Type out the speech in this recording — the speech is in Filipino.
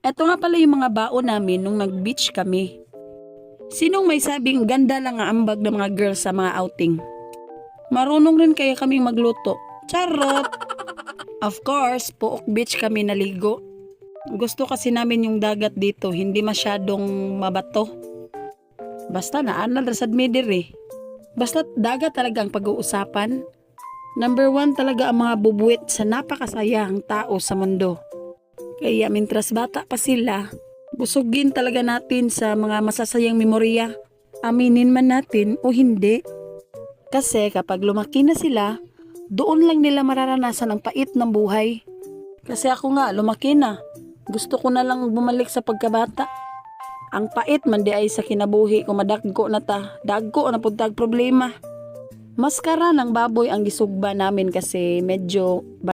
Eto nga pala yung mga baon namin nung nag-beach kami. Sinong may sabing ganda lang ang ambag ng mga girls sa mga outing? Marunong rin kaya kaming magluto. Charot! Of course, Pook Beach kami naligo. Gusto kasi namin yung dagat dito, hindi masyadong mabato. Basta naanal rasad midir eh. Basta dagat talaga ang pag-uusapan. Number 1 talaga ang mga bubuwit sa napakasayang tao sa mundo. Kaya mintras bata pa sila, busugin talaga natin sa mga masasayang memorya. Aminin man natin o hindi. Kasi kapag lumaki na sila, doon lang nila mararanasan ang pait ng buhay. Kasi ako nga, lumaki na. Gusto ko na lang bumalik sa pagkabata. Ang pait man di ay sa kinabuhi kung madagko na ta. Dagko na pud tag problema. Maskara ng baboy ang gisugba namin kasi medyo